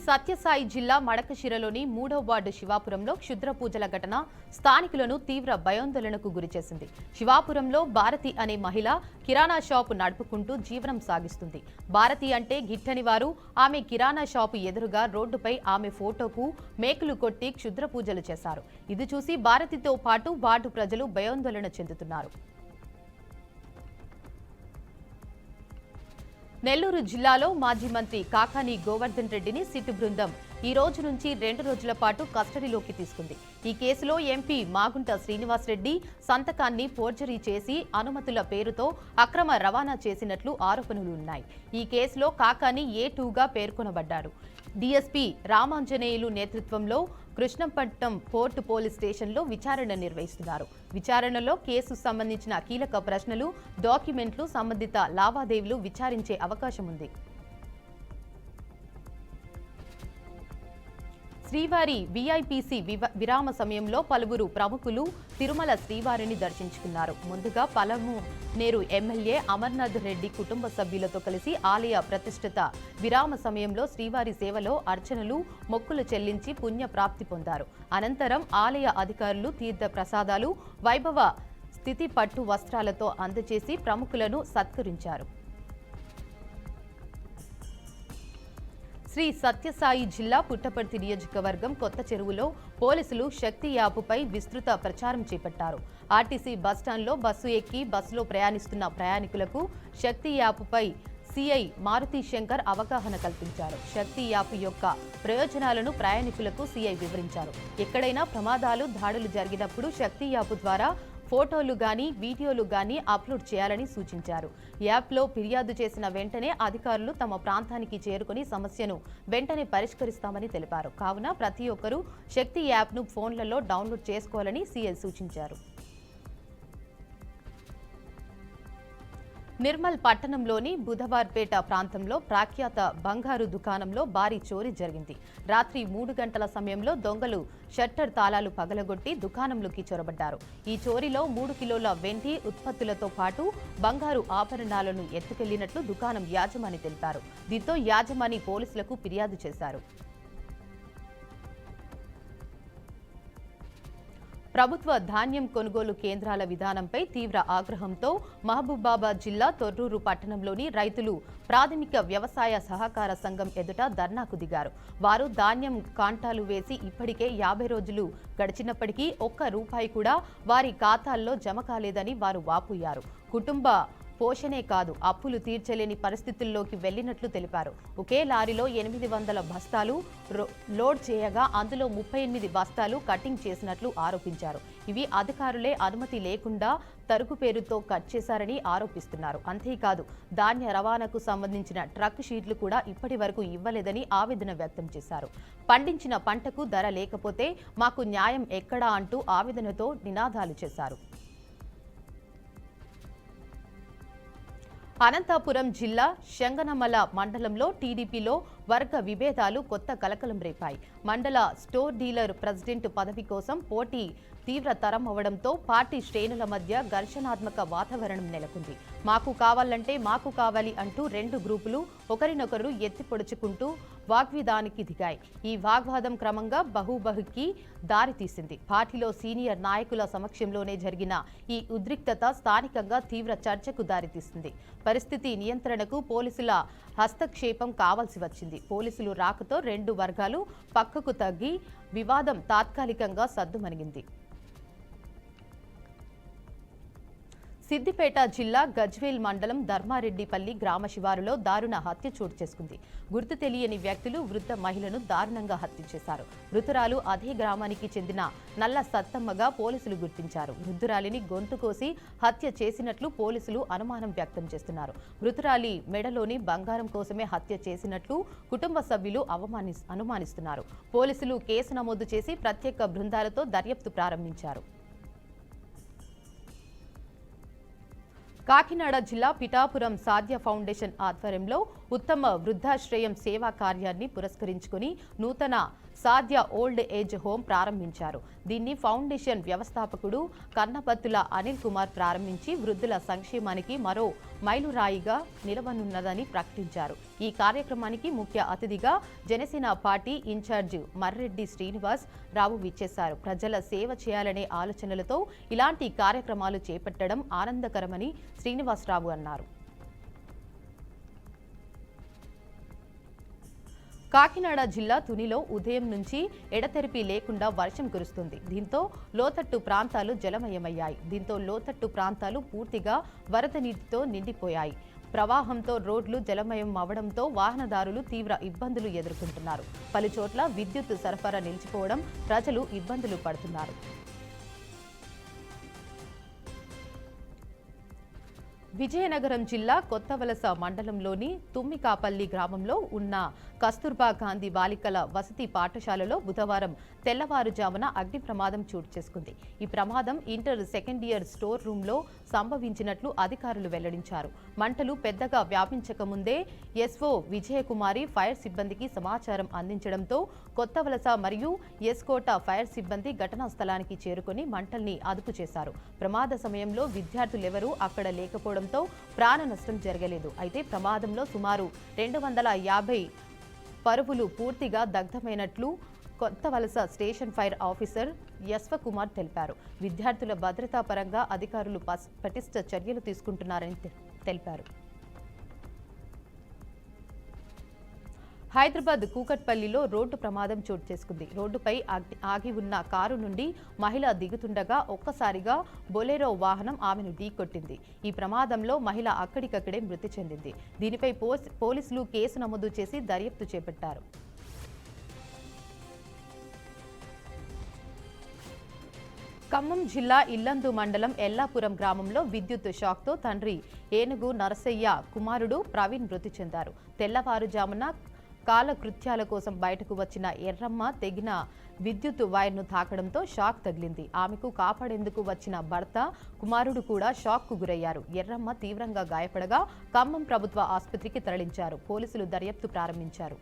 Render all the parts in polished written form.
సత్యసాయి జిల్లా మడకశిరలోని 3వ వార్డు శివాపురంలో క్షుద్ర పూజల ఘటన స్థానికులను తీవ్ర భయాందోళనకు గురిచేసింది. శివాపురంలో భారతి అనే మహిళ కిరాణా షాపు నడుపుకుంటూ జీవనం సాగిస్తుంది. భారతి అంటే గిట్టని వారు ఆమె కిరాణా షాపు ఎదురుగా రోడ్డుపై ఆమె ఫోటోకు మేకులు కొట్టి క్షుద్ర పూజలు చేశారు. ఇది చూసి భారతితో పాటు వార్డు ప్రజలు భయాందోళన చెందుతున్నారు. నెల్లూరు జిల్లాలో మాజీ మంత్రి కాకాని గోవర్ధన్ రెడ్డిని సిట్ బృందం ఈ రోజు నుంచి 2 రోజుల పాటు కస్టడీలోకి తీసుకుంది. ఈ కేసులో ఎంపీ మాగుంట శ్రీనివాసరెడ్డి సంతకాన్ని ఫోర్జరీ చేసి అనుమతుల పేరుతో అక్రమ రవాణా చేసినట్లు ఆరోపణలు ఉన్నాయి. ఈ కేసులో కాకాని A2గా పేర్కొనబడ్డారు. డీఎస్పీ రామాంజనేయులు నేతృత్వంలో కృష్ణపట్నం పోర్టు పోలీస్ స్టేషన్లో విచారణ నిర్వహిస్తున్నారు. విచారణలో కేసు సంబంధించిన కీలక ప్రశ్నలు, డాక్యుమెంట్లు, సంబంధిత లావాదేవీలు విచారించే అవకాశం ఉంది. శ్రీవారి వీఐపీసీ విరామ సమయంలో పలువురు ప్రముఖులు తిరుమల శ్రీవారిని దర్శించుకున్నారు. ముందుగా పలమనేరు ఎమ్మెల్యే అమర్నాథ్ రెడ్డి కుటుంబ సభ్యులతో కలిసి ఆలయ ప్రతిష్ఠిత విరామ సమయంలో శ్రీవారి సేవలో అర్చనలు, మొక్కులు చెల్లించి పుణ్య ప్రాప్తి పొందారు. అనంతరం ఆలయ అధికారులు తీర్థ ప్రసాదాలు, వైభవ స్థితి పట్టు వస్త్రాలతో అందజేసి ప్రముఖులను సత్కరించారు. శ్రీ సత్యసాయి జిల్లా పుట్టపర్తి నియోజకవర్గం కొత్త చెరువులో పోలీసులు శక్తి యాపుపై విస్తృత ప్రచారం చేపట్టారు. ఆర్టీసీ బస్టాండ్లో బస్సు ఎక్కి బస్సులో ప్రయాణిస్తున్న ప్రయాణికులకు శక్తి యాపుపై సిఐ మారుతి శంకర్ అవగాహన కల్పించారు. శక్తి యాప్ యొక్క ప్రయోజనాలను ప్రయాణికులకు సిఐ వివరించారు. ఎక్కడైనా ప్రమాదాలు, దాడులు జరిగినప్పుడు శక్తి యాప్ ద్వారా ఫోటోలు గాని, వీడియోలు గాని అప్లోడ్ చేయాలని సూచించారు. యాప్లో ఫిర్యాదు చేసిన వెంటనే అధికారులు తమ ప్రాంతానికి చేరుకుని సమస్యను వెంటనే పరిష్కరిస్తామని తెలిపారు. కావున ప్రతి ఒక్కరూ శక్తి యాప్ను ఫోన్లలో డౌన్లోడ్ చేసుకోవాలని సీఎల్ సూచించారు. నిర్మల్ పట్టణంలోని బుధవార్పేట ప్రాంతంలో ప్రఖ్యాత బంగారు దుకాణంలో భారీ చోరీ జరిగింది. రాత్రి 3 గంటల సమయంలో దొంగలు షట్టర్ తాళాలు పగలగొట్టి దుకాణంలోకి చొరబడ్డారు. ఈ చోరీలో 3 కిలోల వెండి ఉత్పత్తులతో పాటు బంగారు ఆభరణాలను ఎత్తుకెళ్లినట్లు దుకాణం యాజమాని తెలిపారు. దీంతో యాజమాని పోలీసులకు ఫిర్యాదు చేశారు. ప్రభుత్వ ధాన్యం కొనుగోలు కేంద్రాల విధానంపై తీవ్ర ఆగ్రహంతో మహబూబాబాద్ జిల్లా తొర్రూరు పట్టణంలోని రైతులు ప్రాథమిక వ్యవసాయ సహకార సంఘం ఎదుట ధర్నాకు దిగారు. వారు ధాన్యం కాంటాలు వేసి ఇప్పటికే 50 రోజులు గడిచినప్పటికీ ఒక్క రూపాయి కూడా వారి ఖాతాల్లో జమ కాలేదని వారు వాపోయారు. కుటుంబ పోషణే కాదు, అప్పులు తీర్చలేని పరిస్థితుల్లోకి వెళ్లినట్లు తెలిపారు. ఒకే లారీలో 800 బస్తాలు లోడ్ చేయగా అందులో 38 బస్తాలు కటింగ్ చేసినట్లు ఆరోపించారు. ఇవి అధికారులే అనుమతి లేకుండా తరుగు పేరుతో కట్ చేశారని ఆరోపిస్తున్నారు. అంతేకాదు ధాన్య రవాణాకు సంబంధించిన ట్రక్ షీట్లు కూడా ఇప్పటి వరకు ఇవ్వలేదని ఆవేదన వ్యక్తం చేశారు. పండించిన పంటకు ధర లేకపోతే మాకు న్యాయం ఎక్కడా అంటూ ఆవేదనతో నినాదాలు చేశారు. అనంతపురం జిల్లా శంగనమల మండలంలో టీడీపీలో వర్గ విభేదాలు కొత్త కలకలం రేపాయి. మండల స్టోర్ డీలర్ ప్రెసిడెంట్ పదవి కోసం పోటీ తీవ్రతరం అవడంతో పార్టీ శ్రేణుల మధ్య ఘర్షణాత్మక వాతావరణం నెలకొంది. మాకు కావాలంటే మాకు కావాలి అంటూ 2 గ్రూపులు ఒకరినొకరు ఎత్తిపొడుచుకుంటూ వాగ్విదానికి దిగాయి. ఈ వాగ్వాదం క్రమంగా బహుబహుకి దారితీసింది. పార్టీలో సీనియర్ నాయకుల సమక్షంలోనే జరిగిన ఈ ఉద్రిక్తత స్థానికంగా తీవ్ర చర్చకు దారితీసింది. పరిస్థితి నియంత్రణకు పోలీసుల హస్తక్షేపం కావాల్సి వచ్చింది. పోలీసులు రాకతో 2 వర్గాలు పక్కకు తగ్గి వివాదం తాత్కాలికంగా సద్దుమణిగింది. సిద్దిపేట జిల్లా గజ్వేల్ మండలం ధర్మారెడ్డిపల్లి గ్రామ శివారులో దారుణ హత్య చోటు చేసుకుంది. గుర్తు తెలియని వ్యక్తులు వృద్ధ మహిళను దారుణంగా హత్య చేశారు. మృతురాలు అదే గ్రామానికి చెందిన నల్ల సత్తమ్మగా పోలీసులు గుర్తించారు. వృద్ధురాలిని గొంతు కోసి హత్య చేసినట్లు పోలీసులు అనుమానం వ్యక్తం చేస్తున్నారు. మృతురాలి మెడలోని బంగారం కోసమే హత్య చేసినట్లు కుటుంబ సభ్యులు అనుమానిస్తున్నారు. పోలీసులు కేసు నమోదు చేసి ప్రత్యేక బృందాలతో దర్యాప్తు ప్రారంభించారు. కాకినాడ జిల్లా పిఠాపురం సాధ్య ఫౌండేషన్ ఆధ్వర్యంలో ఉత్తమ వృద్ధాశ్రయం సేవా కార్యాన్ని పురస్కరించుకుని నూతన సాధ్య ఓల్డ్ ఏజ్ హోం ప్రారంభించారు. దీన్ని ఫౌండేషన్ వ్యవస్థాపకుడు కన్నపత్తుల అనిల్ కుమార్ ప్రారంభించి వృద్ధుల సంక్షేమానికి మరో మైలురాయిగా నిలవనున్నదని ప్రకటించారు. ఈ కార్యక్రమానికి ముఖ్య అతిథిగా జనసేన పార్టీ ఇన్ఛార్జ్ మర్రెడ్డి శ్రీనివాస్ రావు విచ్చేశారు. ప్రజల సేవ చేయాలనే ఆలోచనలతో ఇలాంటి కార్యక్రమాలు చేపట్టడం ఆనందకరమని శ్రీనివాసరావు అన్నారు. కాకినాడ జిల్లా తునిలో ఉదయం నుంచి ఎడతెరిపి లేకుండా వర్షం కురుస్తుంది. దీంతో లోతట్టు ప్రాంతాలు జలమయమయ్యాయి. దీంతో లోతట్టు ప్రాంతాలు పూర్తిగా వరద నీటితో నిండిపోయాయి. ప్రవాహంతో రోడ్లు జలమయం అవడంతో వాహనదారులు తీవ్ర ఇబ్బందులు ఎదుర్కొంటున్నారు. పలుచోట్ల విద్యుత్ సరఫరా నిలిచిపోవడం ప్రజలు ఇబ్బందులు పడుతున్నారు. విజయనగరం జిల్లా కొత్తవలస మండలంలోని తుమ్మికాపల్లి గ్రామంలో ఉన్న కస్తూర్బా గాంధీ బాలికల వసతి పాఠశాలలో బుధవారం తెల్లవారుజామున అగ్ని ప్రమాదం చోటు చేసుకుంది. ఈ ప్రమాదం ఇంటర్ సెకండ్ ఇయర్ స్టోర్ రూమ్లో సంభవించినట్లు అధికారులు వెల్లడించారు. మంటలు పెద్దగా వ్యాపించకముందే ఎస్ఓ విజయకుమారి ఫైర్ సిబ్బందికి సమాచారం అందించడంతో కొత్తవలస మరియు ఎస్కోట ఫైర్ సిబ్బంది ఘటనా స్థలానికి చేరుకుని మంటల్ని అదుపు చేశారు. ప్రమాద సమయంలో విద్యార్థులెవరూ అక్కడ లేకపోవడంతో ప్రాణ నష్టం జరగలేదు. అయితే ప్రమాదంలో సుమారు 250 పరువులు పూర్తిగా దగ్ధమైనట్లు కొత్తవలస స్టేషన్ ఫైర్ ఆఫీసర్ యశ్వకుమార్ తెలిపారు. విద్యార్థుల భద్రతా పరంగా అధికారులు పటిష్ట చర్యలు తీసుకుంటున్నారని తెలిపారు. హైదరాబాద్ కూకట్పల్లిలో రోడ్డు ప్రమాదం చోటు చేసుకుంది. రోడ్డుపై ఆగి ఉన్న కారు నుండి మహిళ దిగుతుండగా ఒక్కసారిగా బొలెరో వాహనం ఆమెను ఢీకొట్టింది. ఈ ప్రమాదంలో మహిళ అక్కడికక్కడే మృతి చెందింది. దీనిపై పోలీసులు కేసు నమోదు చేసి దర్యాప్తు చేపట్టారు. ఖమ్మం జిల్లా ఇల్లందు మండలం ఎల్లాపురం గ్రామంలో విద్యుత్ షాక్తో తండ్రి ఏనుగు నరసయ్య కుమారుడు ప్రవీణ్ మృతి చెందారు. తెల్లవారుజామున కాలకృత్యాల కోసం బయటకు వచ్చిన ఎర్రమ్మ తెగిన విద్యుత్ వైర్ను తాకడంతో షాక్ తగిలింది. ఆమెకు కాపాడేందుకు వచ్చిన భర్త కుమారుడు కూడా షాక్కు గురయ్యారు. ఎర్రమ్మ తీవ్రంగా గాయపడగా ఖమ్మం ప్రభుత్వ ఆసుపత్రికి తరలించారు. పోలీసులు దర్యాప్తు ప్రారంభించారు.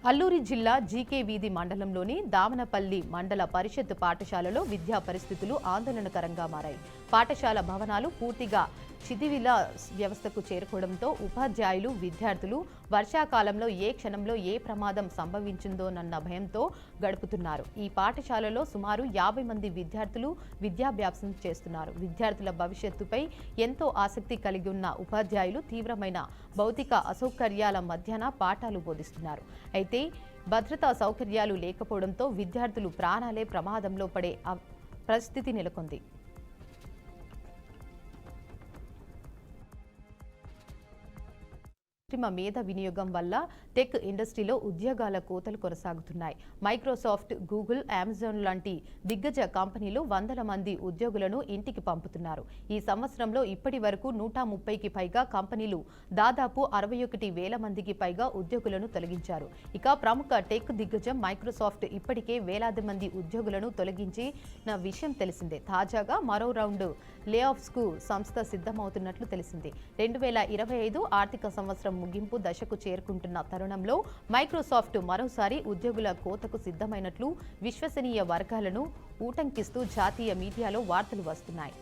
అల్లూరి జిల్లా జీకే వీధి మండలంలోని దామనపల్లి మండల పరిషత్ పాఠశాలలో విద్యా పరిస్థితులు ఆందోళనకరంగా మారాయి. పాఠశాల భవనాలు పూర్తిగా శిథిల వ్యవస్థకు చేరుకోవడంతో ఉపాధ్యాయులు, విద్యార్థులు వర్షాకాలంలో ఏ క్షణంలో ఏ ప్రమాదం సంభవించిందోనన్న భయంతో గడుపుతున్నారు. ఈ పాఠశాలలో సుమారు 50 మంది విద్యార్థులు విద్యాభ్యాసం చేస్తున్నారు. విద్యార్థుల భవిష్యత్తుపై ఎంతో ఆసక్తి కలిగి ఉన్న ఉపాధ్యాయులు తీవ్రమైన భౌతిక అసౌకర్యాల మధ్యన పాఠాలు బోధిస్తున్నారు. అయితే భద్రతా సౌకర్యాలు లేకపోవడంతో విద్యార్థులు ప్రాణాలే ప్రమాదంలో పడే పరిస్థితి నెలకొంది. కృత్రిమ మేధ వినియోగం వల్ల టెక్ ఇండస్ట్రీలో ఉద్యోగాల కోతలు కొనసాగుతున్నాయి. మైక్రోసాఫ్ట్, గూగుల్, అమెజాన్ లాంటి దిగ్గజ కంపెనీలు వందల మంది ఉద్యోగులను ఇంటికి పంపుతున్నారు. ఈ సంవత్సరంలో ఇప్పటి వరకు 130కి పైగా కంపెనీలు దాదాపు 61,000 మందికి పైగా ఉద్యోగులను తొలగించారు. ఇక ప్రముఖ టెక్ దిగ్గజం మైక్రోసాఫ్ట్ ఇప్పటికే వేలాది మంది ఉద్యోగులను తొలగించిన విషయం తెలిసిందే. తాజాగా మరో రౌండ్ లే ఆఫ్స్ కు సంస్థ సిద్ధమవుతున్నట్లు తెలిసింది. 2025 ఆర్థిక సంవత్సరం ముగింపు దశకు చేరుకుంటున్న తరుణంలో మైక్రోసాఫ్ట్ మరోసారి ఉద్యోగుల కోతకు సిద్ధమైనట్లు విశ్వసనీయ వర్గాలను ఊటంకిస్తూ జాతీయ మీడియాలో వార్తలు వస్తున్నాయి.